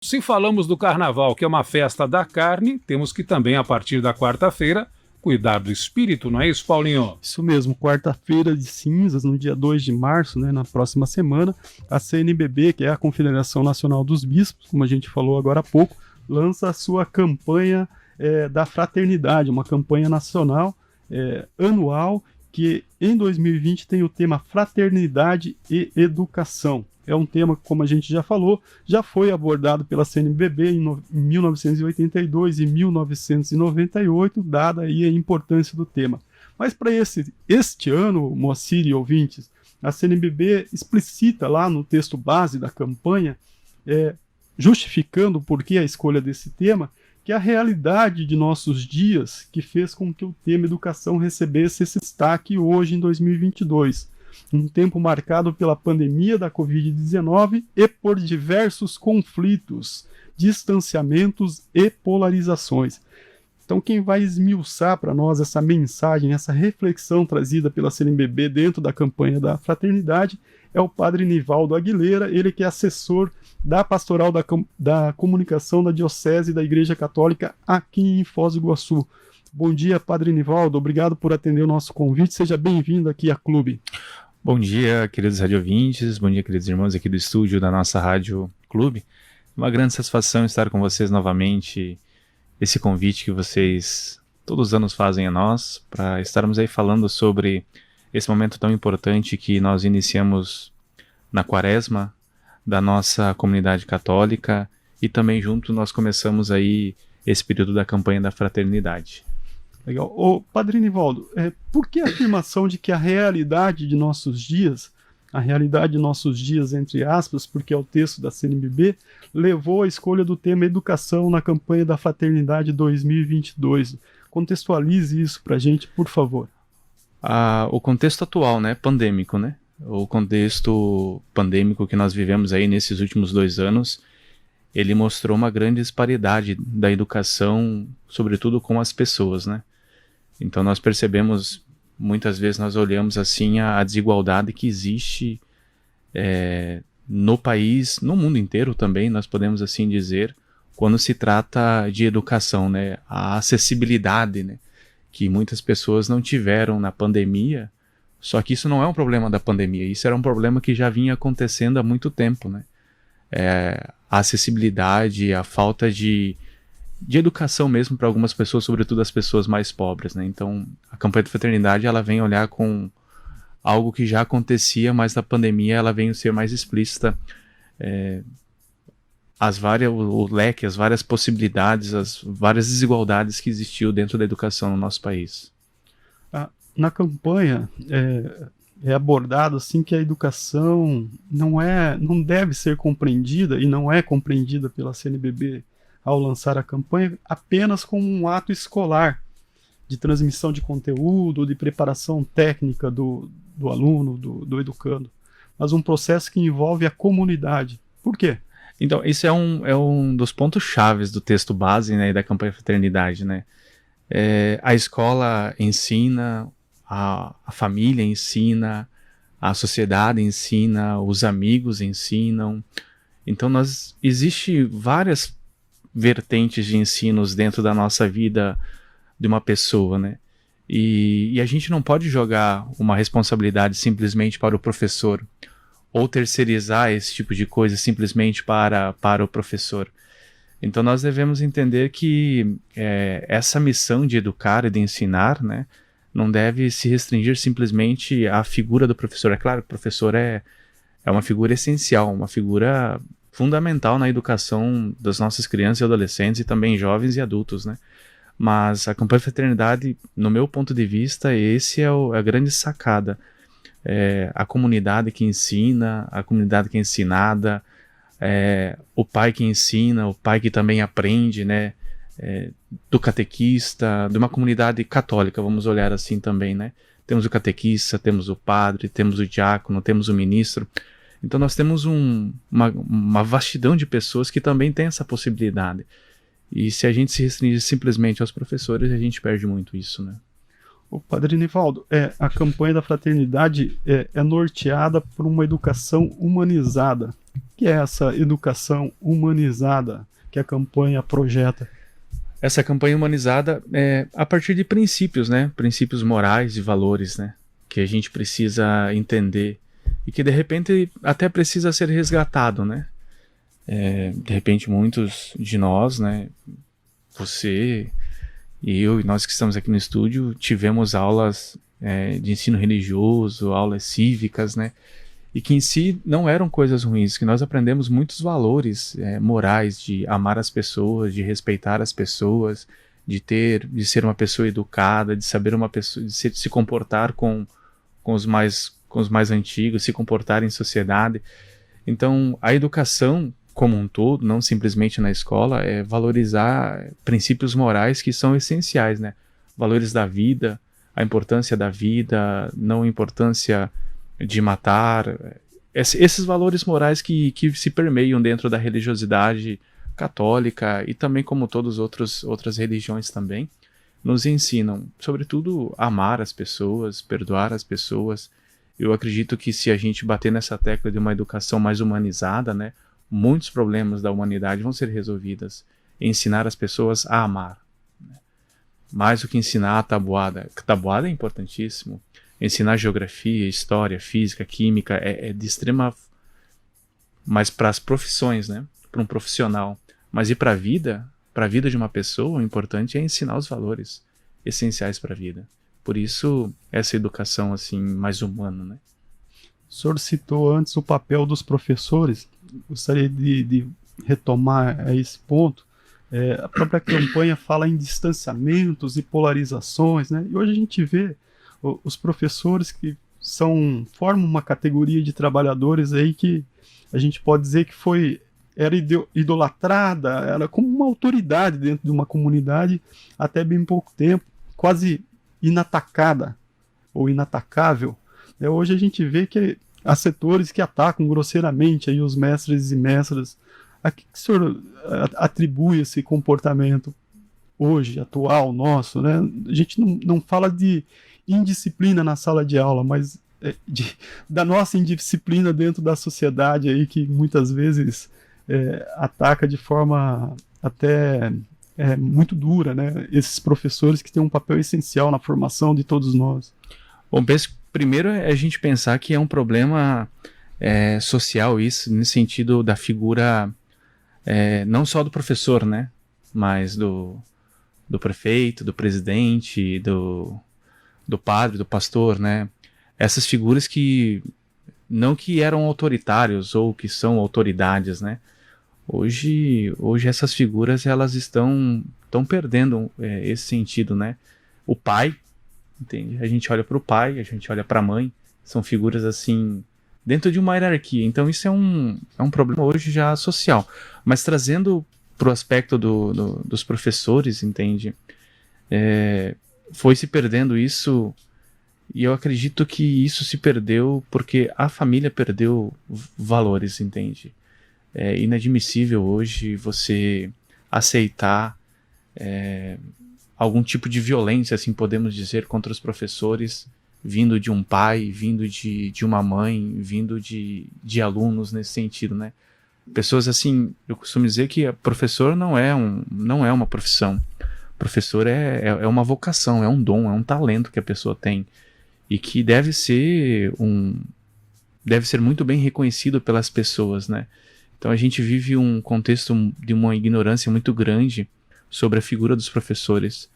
Se falamos do carnaval, que é uma festa da carne, temos que também, a partir da quarta-feira, cuidar do espírito, não é isso, Paulinho? Isso mesmo, quarta-feira de cinzas, no dia 2 de março, né, na próxima semana, a CNBB, que é a Confederação Nacional dos Bispos, como a gente falou agora há pouco, lança a sua campanha da fraternidade, uma campanha nacional anual, que em 2020 tem o tema Fraternidade e Educação. É um tema que, como a gente já falou, já foi abordado pela CNBB em 1982 e 1998, dada aí a importância do tema. Mas para este ano, Moacir e ouvintes, a CNBB explicita lá no texto base da campanha, justificando o porquê a escolha desse tema, que a realidade de nossos dias que fez com que o tema educação recebesse esse destaque hoje em 2022. Um tempo marcado pela pandemia da Covid-19 e por diversos conflitos, distanciamentos e polarizações. Então, quem vai esmiuçar para nós essa mensagem, essa reflexão trazida pela CNBB dentro da campanha da fraternidade é o padre Nivaldo Aguilera, ele que é assessor da Pastoral da Comunicação da Diocese da Igreja Católica aqui em Foz do Iguaçu. Bom dia, padre Nivaldo, obrigado por atender o nosso convite, seja bem-vindo aqui à Clube. Bom dia, queridos radiovintes, bom dia, queridos irmãos aqui do estúdio da nossa Rádio Clube. Uma grande satisfação estar com vocês novamente, esse convite que vocês todos os anos fazem a nós, para estarmos aí falando sobre esse momento tão importante que nós iniciamos na Quaresma da nossa comunidade católica e também junto nós começamos aí esse período da campanha da fraternidade. Legal. Ô, padre Nivaldo, por que a afirmação de que a realidade de nossos dias, entre aspas, porque é o texto da CNBB, levou à escolha do tema educação na campanha da Fraternidade 2022? Contextualize isso para a gente, por favor. O contexto atual, né, pandêmico, né? O contexto pandêmico que nós vivemos aí nesses últimos 2 anos, ele mostrou uma grande disparidade da educação, sobretudo com as pessoas, né? Então nós percebemos, muitas vezes nós olhamos assim a desigualdade que existe no país, no mundo inteiro também, nós podemos assim dizer, quando se trata de educação, né? A acessibilidade, né? Que muitas pessoas não tiveram na pandemia, só que isso não é um problema da pandemia, isso era um problema que já vinha acontecendo há muito tempo, né? A acessibilidade, a falta de educação mesmo para algumas pessoas, sobretudo as pessoas mais pobres, né? Então, a campanha de fraternidade, ela vem olhar com algo que já acontecia, mas na pandemia ela vem ser mais explícita. O leque, as várias possibilidades, as várias desigualdades que existiu dentro da educação no nosso país. Na campanha é abordado assim que a educação não deve ser compreendida e não é compreendida pela CNBB ao lançar a campanha apenas como um ato escolar de transmissão de conteúdo, de preparação técnica do aluno, do educando, mas um processo que envolve a comunidade. Por quê? Então, isso é um dos pontos chaves do texto base, né, da campanha Fraternidade, né? A escola ensina, a família ensina, a sociedade ensina, os amigos ensinam. Então, existe várias vertentes de ensinos dentro da nossa vida de uma pessoa, né? E a gente não pode jogar uma responsabilidade simplesmente para o professor, ou terceirizar esse tipo de coisa simplesmente para o professor. Então nós devemos entender que essa missão de educar e de ensinar, né, não deve se restringir simplesmente à figura do professor. É claro que o professor é uma figura essencial, uma figura fundamental na educação das nossas crianças e adolescentes e também jovens e adultos, né? Mas a campanha de fraternidade, no meu ponto de vista, esse é a grande sacada. A comunidade que ensina, a comunidade que é ensinada, o pai que ensina, o pai que também aprende, né? Do catequista, de uma comunidade católica, vamos olhar assim também, né? Temos o catequista, temos o padre, temos o diácono, temos o ministro. Então nós temos uma vastidão de pessoas que também tem essa possibilidade. E se a gente se restringir simplesmente aos professores, a gente perde muito isso, né? O padre Nivaldo, a campanha da fraternidade é norteada por uma educação humanizada. que é essa educação humanizada que a campanha projeta? Essa campanha humanizada é a partir de princípios, né? Princípios morais e valores, né? Que a gente precisa entender e que de repente até precisa ser resgatado, né? De repente muitos de nós, né? Você e eu e nós que estamos aqui no estúdio tivemos aulas de ensino religioso, aulas cívicas, né? E que em si não eram coisas ruins, que nós aprendemos muitos valores morais, de amar as pessoas, de respeitar as pessoas, de ser uma pessoa educada, de saber uma pessoa, de se comportar com os mais antigos, se comportar em sociedade. Então, a educação como um todo, não simplesmente na escola, é valorizar princípios morais que são essenciais, né? Valores da vida, a importância da vida, não a importância de matar, esses valores morais que se permeiam dentro da religiosidade católica e também como todas outras religiões também, nos ensinam, sobretudo, a amar as pessoas, perdoar as pessoas. Eu acredito que se a gente bater nessa tecla de uma educação mais humanizada, né, muitos problemas da humanidade vão ser resolvidos. Ensinar as pessoas a amar. Né? Mais do que ensinar a tabuada. Tabuada é importantíssimo. Ensinar geografia, história, física, química é de extrema... Mas para as profissões, né? Para um profissional. Mas e para a vida de uma pessoa, o importante é ensinar os valores essenciais para a vida. Por isso, essa educação assim mais humana, né? O senhor citou antes o papel dos professores. Gostaria de retomar esse ponto. A própria campanha fala em distanciamentos e polarizações, né? E hoje a gente vê os professores que formam uma categoria de trabalhadores aí que a gente pode dizer que era idolatrada, era como uma autoridade dentro de uma comunidade até bem pouco tempo, quase inatacada ou inatacável. Hoje a gente vê que há setores que atacam grosseiramente aí os mestres e mestras. A que o senhor atribui esse comportamento hoje, atual, nosso, né? A gente não fala de indisciplina na sala de aula, mas da nossa indisciplina dentro da sociedade aí que muitas vezes ataca de forma até muito dura, né? Esses professores que têm um papel essencial na formação de todos nós. Bom, primeiro é a gente pensar que é um problema social isso, no sentido da figura não só do professor, né? Mas do prefeito, do presidente, do padre, do pastor, né? Essas figuras que não que eram autoritários ou que são autoridades, né? Hoje essas figuras elas estão perdendo esse sentido, né? O pai, entende? A gente olha para o pai, a gente olha para a mãe, são figuras assim dentro de uma hierarquia. Então isso é um problema hoje já social, mas trazendo para o aspecto dos professores, entende? Foi se perdendo isso, e eu acredito que isso se perdeu porque a família perdeu valores, entende? É inadmissível hoje você aceitar algum tipo de violência, assim podemos dizer, contra os professores, vindo de um pai, vindo de uma mãe, vindo de alunos nesse sentido, né? Pessoas assim, eu costumo dizer que professor não é uma profissão. Professor é uma vocação, é um dom, é um talento que a pessoa tem e que deve ser muito bem reconhecido pelas pessoas, né? Então a gente vive um contexto de uma ignorância muito grande sobre a figura dos professores,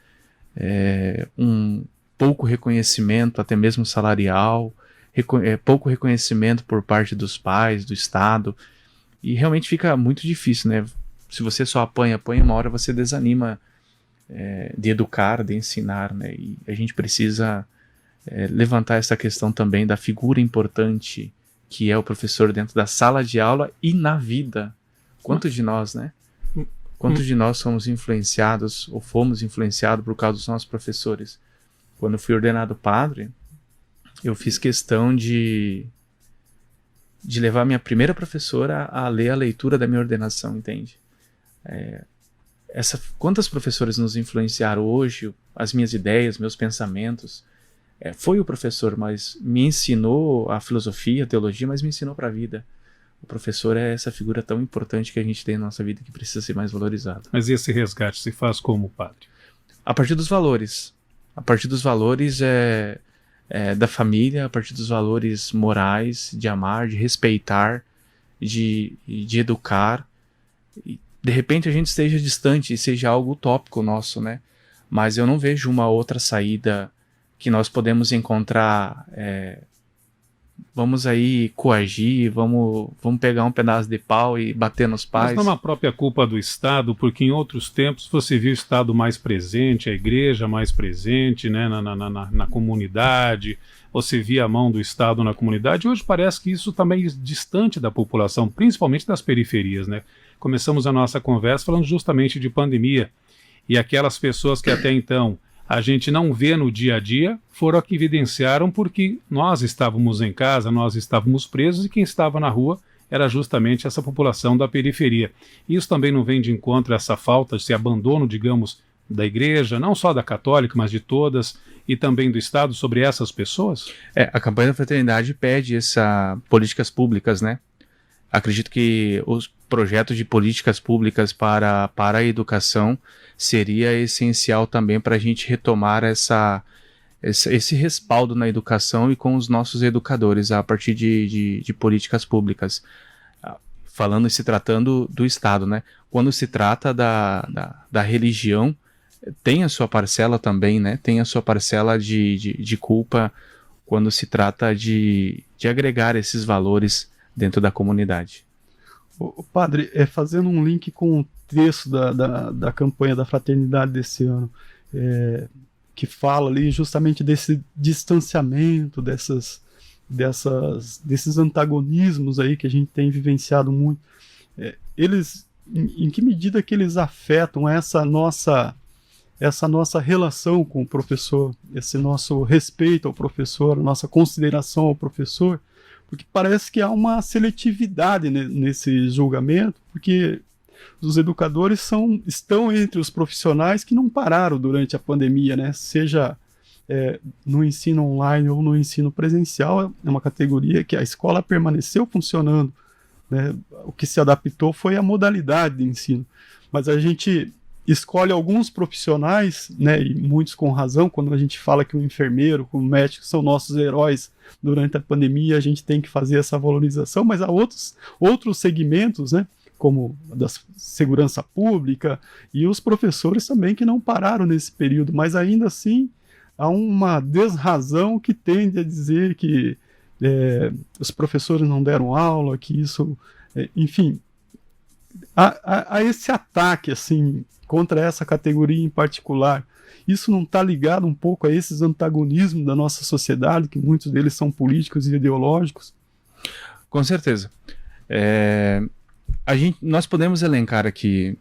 um pouco reconhecimento, até mesmo salarial, pouco reconhecimento por parte dos pais, do Estado, e realmente fica muito difícil, né? Se você só apanha, uma hora você desanima de educar, de ensinar, né? E a gente precisa levantar essa questão também da figura importante que é o professor dentro da sala de aula e na vida. Quantos de nós, né? Quantos de nós somos influenciados ou fomos influenciados por causa dos nossos professores? Quando eu fui ordenado padre, eu fiz questão de levar minha primeira professora a ler a leitura da minha ordenação, entende? Quantas professores nos influenciaram hoje, as minhas ideias, meus pensamentos? Foi o professor, mas me ensinou a filosofia, a teologia, mas me ensinou para a vida. O professor é essa figura tão importante que a gente tem na nossa vida que precisa ser mais valorizado. Mas esse resgate se faz como, padre? A partir dos valores. A partir dos valores da família, a partir dos valores morais, de amar, de respeitar, de educar. E, de repente a gente esteja distante e seja algo utópico nosso, né? Mas eu não vejo uma outra saída que nós podemos encontrar. Vamos aí coagir, vamos pegar um pedaço de pau e bater nos pais. Mas não é uma própria culpa do Estado, porque em outros tempos você viu o Estado mais presente, a igreja mais presente, né, na comunidade, você via a mão do Estado na comunidade. Hoje parece que isso está meio distante da população, principalmente das periferias, né? Começamos a nossa conversa falando justamente de pandemia, e aquelas pessoas que até então a gente não vê no dia a dia, foram que evidenciaram porque nós estávamos em casa, nós estávamos presos e quem estava na rua era justamente essa população da periferia. Isso também não vem de encontro a essa falta, esse abandono, digamos, da igreja, não só da católica, mas de todas, e também do Estado sobre essas pessoas? A campanha da fraternidade pede políticas públicas, né? Acredito que os projetos de políticas públicas para a educação seria essencial também para a gente retomar esse respaldo na educação e com os nossos educadores a partir de políticas públicas. Falando e se tratando do Estado, né? Quando se trata da religião, tem a sua parcela também, né? Tem a sua parcela de culpa quando se trata de agregar esses valores dentro da comunidade. O padre, fazendo um link com o texto da campanha da fraternidade desse ano, que fala ali justamente desse distanciamento, desses antagonismos aí que a gente tem vivenciado muito, eles, em que medida que eles afetam essa nossa relação com o professor, esse nosso respeito ao professor, a nossa consideração ao professor, porque parece que há uma seletividade nesse julgamento, porque os educadores estão entre os profissionais que não pararam durante a pandemia, né? Seja no ensino online ou no ensino presencial, é uma categoria que a escola permaneceu funcionando, né? O que se adaptou foi a modalidade de ensino, mas a gente escolhe alguns profissionais, né, e muitos com razão, quando a gente fala que o enfermeiro, o médico são nossos heróis durante a pandemia, a gente tem que fazer essa valorização, mas há outros segmentos, né, como da segurança pública e os professores também que não pararam nesse período, mas ainda assim há uma desrazão que tende a dizer que os professores não deram aula, que isso, enfim, há esse ataque assim contra essa categoria em particular. Isso não está ligado um pouco a esses antagonismos da nossa sociedade, que muitos deles são políticos e ideológicos? Com certeza. Nós podemos elencar aqui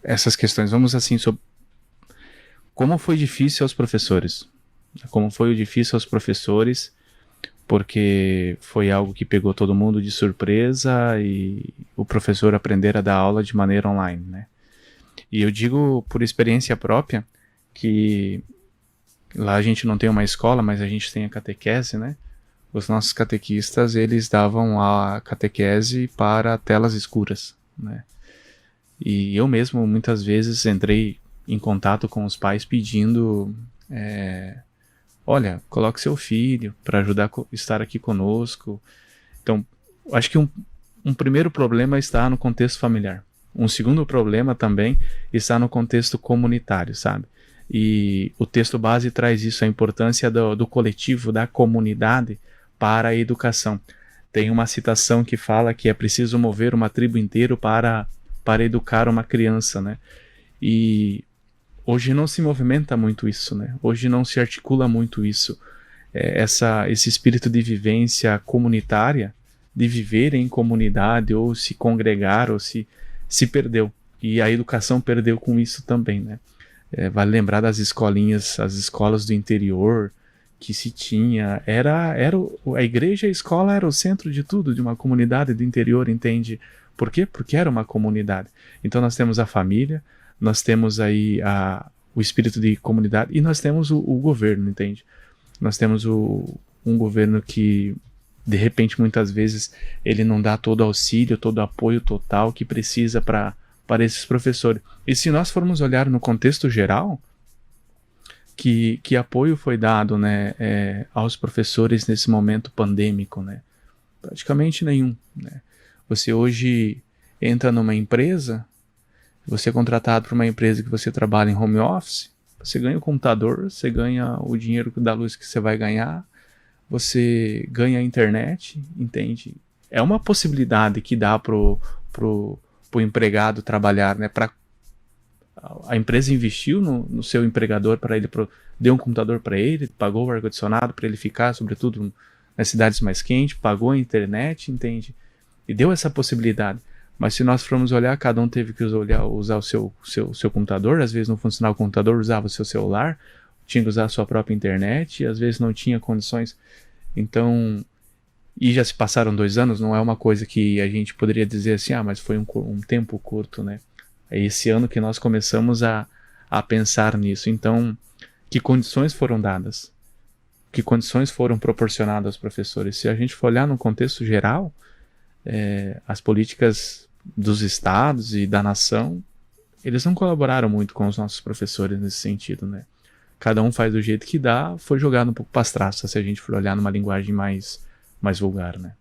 essas questões. Vamos assim, sobre como foi difícil aos professores. Como foi difícil aos professores, porque foi algo que pegou todo mundo de surpresa e o professor aprender a dar aula de maneira online, né? E eu digo por experiência própria que lá a gente não tem uma escola, mas a gente tem a catequese, né? Os nossos catequistas, eles davam a catequese para telas escuras, né? E eu mesmo, muitas vezes, entrei em contato com os pais pedindo, olha, coloque seu filho para ajudar a estar aqui conosco. Então, acho que um primeiro problema está no contexto familiar. Um segundo problema também está no contexto comunitário, sabe? E o texto base traz isso, a importância do coletivo, da comunidade para a educação. Tem uma citação que fala que é preciso mover uma tribo inteira para educar uma criança, né? E hoje não se movimenta muito isso, né? Hoje não se articula muito isso. Esse espírito de vivência comunitária, de viver em comunidade, ou se congregar, ou se perdeu. E a educação perdeu com isso também, né? Vale lembrar das escolinhas, as escolas do interior, que se tinha, a igreja e a escola era o centro de tudo, de uma comunidade do interior, entende? Por quê? Porque era uma comunidade. Então nós temos a família, nós temos aí o espírito de comunidade e nós temos o governo, entende? Nós temos um governo que de repente, muitas vezes, ele não dá todo o auxílio, todo o apoio total que precisa para esses professores. E se nós formos olhar no contexto geral, que apoio foi dado, né, aos professores nesse momento pandêmico, né? Praticamente nenhum, né? Você hoje entra numa empresa, você é contratado por uma empresa que você trabalha em home office, você ganha o computador, você ganha o dinheiro da luz que você vai ganhar, você ganha a internet, entende? É uma possibilidade que dá pro empregado trabalhar, né? A empresa investiu no seu empregador para ele, deu um computador para ele, pagou o ar-condicionado para ele ficar, sobretudo nas cidades mais quentes, pagou a internet, entende? E deu essa possibilidade. Mas se nós formos olhar, cada um teve que usar o seu computador, às vezes não funcionava o computador, usava o seu celular, tinha que usar a sua própria internet, e às vezes não tinha condições. Então, e já se passaram 2 anos, não é uma coisa que a gente poderia dizer assim, mas foi um tempo curto, né? É esse ano que nós começamos a pensar nisso. Então, que condições foram dadas? Que condições foram proporcionadas aos professores? Se a gente for olhar no contexto geral, as políticas dos estados e da nação, eles não colaboraram muito com os nossos professores nesse sentido, né? Cada um faz do jeito que dá, foi jogado um pouco para as traças, se a gente for olhar numa linguagem mais vulgar, né?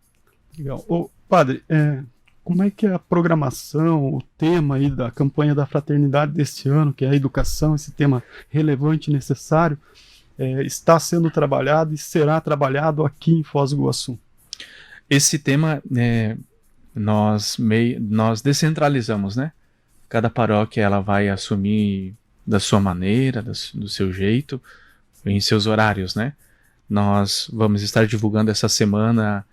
Legal. Ô, padre, como é que é a programação, o tema aí da campanha da fraternidade deste ano, que é a educação, esse tema relevante e necessário, está sendo trabalhado e será trabalhado aqui em Foz do Iguaçu? Esse tema, nós descentralizamos, né? Cada paróquia ela vai assumir da sua maneira, do seu jeito, em seus horários, né? Nós vamos estar divulgando essa semana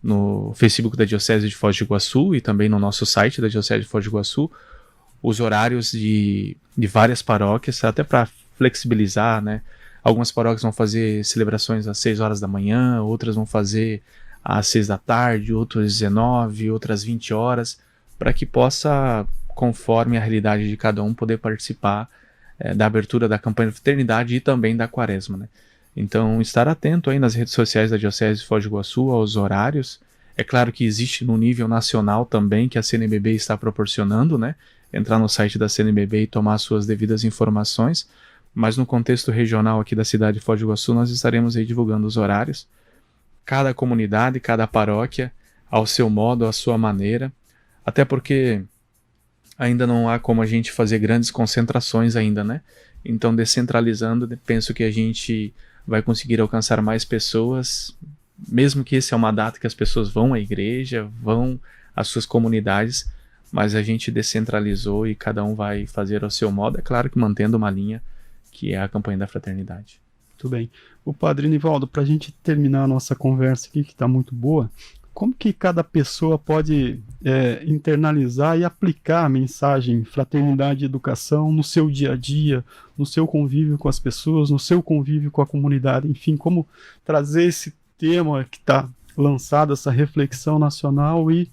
no Facebook da Diocese de Foz do Iguaçu e também no nosso site da Diocese de Foz do Iguaçu os horários de várias paróquias, até para flexibilizar, né? Algumas paróquias vão fazer celebrações às 6 horas da manhã, outras vão fazer às 6 da tarde, outras às 19, outras às 20 horas, para que possa, conforme a realidade de cada um, poder participar da abertura da campanha de fraternidade e também da quaresma, né? Então, estar atento aí nas redes sociais da Diocese de Foz do Iguaçu aos horários. É claro que existe no nível nacional também, que a CNBB está proporcionando, né? Entrar no site da CNBB e tomar suas devidas informações. Mas no contexto regional aqui da cidade de Foz do Iguaçu, nós estaremos aí divulgando os horários. Cada comunidade, cada paróquia, ao seu modo, à sua maneira. Até porque ainda não há como a gente fazer grandes concentrações ainda, né? Então, descentralizando, penso que a gente vai conseguir alcançar mais pessoas, mesmo que essa é uma data que as pessoas vão à igreja, vão às suas comunidades, mas a gente descentralizou e cada um vai fazer ao seu modo, é claro que mantendo uma linha, que é a campanha da fraternidade. Muito bem. O padre Nivaldo, para a gente terminar a nossa conversa aqui, que está muito boa, como que cada pessoa pode internalizar e aplicar a mensagem fraternidade e educação no seu dia a dia, no seu convívio com as pessoas, no seu convívio com a comunidade, enfim, como trazer esse tema que está lançado, essa reflexão nacional e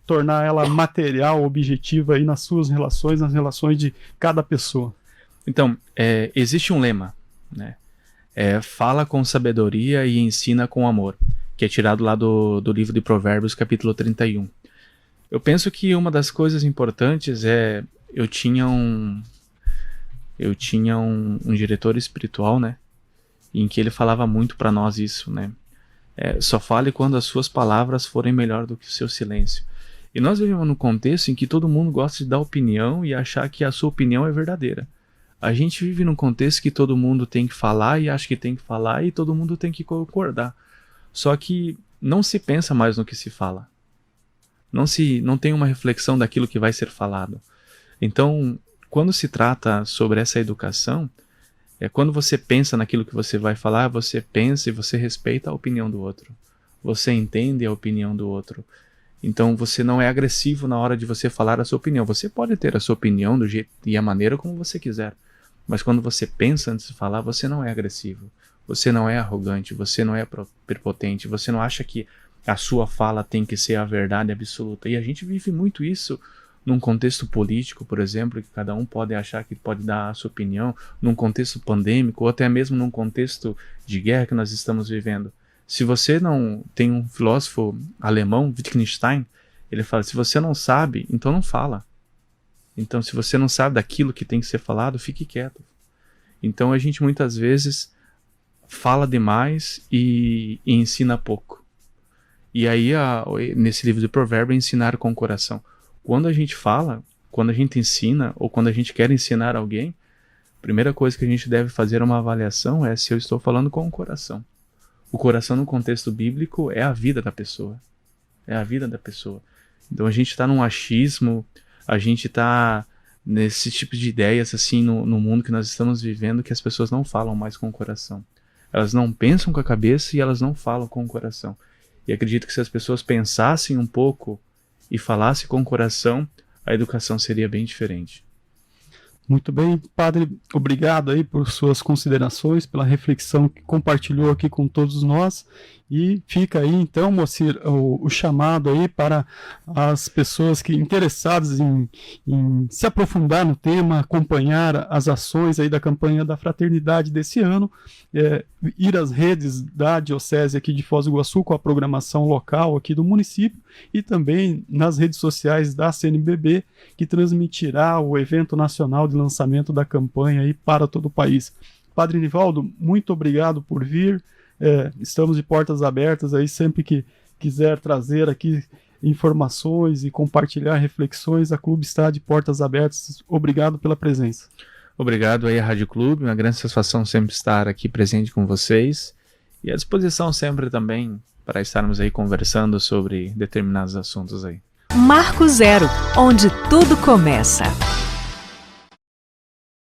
tornar ela material, objetiva aí nas suas relações, nas relações de cada pessoa? Então, existe um lema, né? Fala com sabedoria e ensina com amor, que é tirado lá do livro de Provérbios, capítulo 31. Eu penso que uma das coisas importantes eu tinha um diretor espiritual, né, em que ele falava muito para nós isso, né, só fale quando as suas palavras forem melhor do que o seu silêncio. E nós vivemos num contexto em que todo mundo gosta de dar opinião e achar que a sua opinião é verdadeira. A gente vive num contexto que todo mundo tem que falar e acha que tem que falar e todo mundo tem que concordar. Só que não se pensa mais no que se fala. Não tem uma reflexão daquilo que vai ser falado. Então, quando se trata sobre essa educação, quando você pensa naquilo que você vai falar, você pensa e você respeita a opinião do outro. Você entende a opinião do outro. Então, você não é agressivo na hora de você falar a sua opinião. Você pode ter a sua opinião do jeito e a maneira como você quiser. Mas quando você pensa antes de falar, você não é agressivo. Você não é arrogante, você não é prepotente, você não acha que a sua fala tem que ser a verdade absoluta. E a gente vive muito isso num contexto político, por exemplo, que cada um pode achar que pode dar a sua opinião, num contexto pandêmico, ou até mesmo num contexto de guerra que nós estamos vivendo. Se você não... Tem um filósofo alemão, Wittgenstein, ele fala, se você não sabe, então não fala. Então, se você não sabe daquilo que tem que ser falado, fique quieto. Então, a gente muitas vezes fala demais e ensina pouco. E aí, nesse livro de Provérbios, ensinar com o coração. Quando a gente fala, quando a gente ensina, ou quando a gente quer ensinar alguém, a primeira coisa que a gente deve fazer uma avaliação é se eu estou falando com o coração. O coração, no contexto bíblico, é a vida da pessoa. É a vida da pessoa. Então, a gente está num achismo, a gente está nesse tipo de ideias, assim, no mundo que nós estamos vivendo, que as pessoas não falam mais com o coração. Elas não pensam com a cabeça e elas não falam com o coração. E acredito que se as pessoas pensassem um pouco e falassem com o coração, a educação seria bem diferente. Muito bem, padre, obrigado aí por suas considerações, pela reflexão que compartilhou aqui com todos nós. E fica aí então, Moacir, o chamado aí para as pessoas que interessadas em se aprofundar no tema, acompanhar as ações aí da campanha da fraternidade desse ano, ir às redes da Diocese aqui de Foz do Iguaçu com a programação local aqui do município e também nas redes sociais da CNBB, que transmitirá o evento nacional de lançamento da campanha aí para todo o país. Padre Nivaldo, muito obrigado por vir. Estamos de portas abertas aí sempre que quiser trazer aqui informações e compartilhar reflexões, a Clube está de portas abertas. Obrigado pela presença. Obrigado aí à Rádio Clube, uma grande satisfação sempre estar aqui presente com vocês e à disposição sempre também para estarmos aí conversando sobre determinados assuntos aí. Marco Zero, onde tudo começa.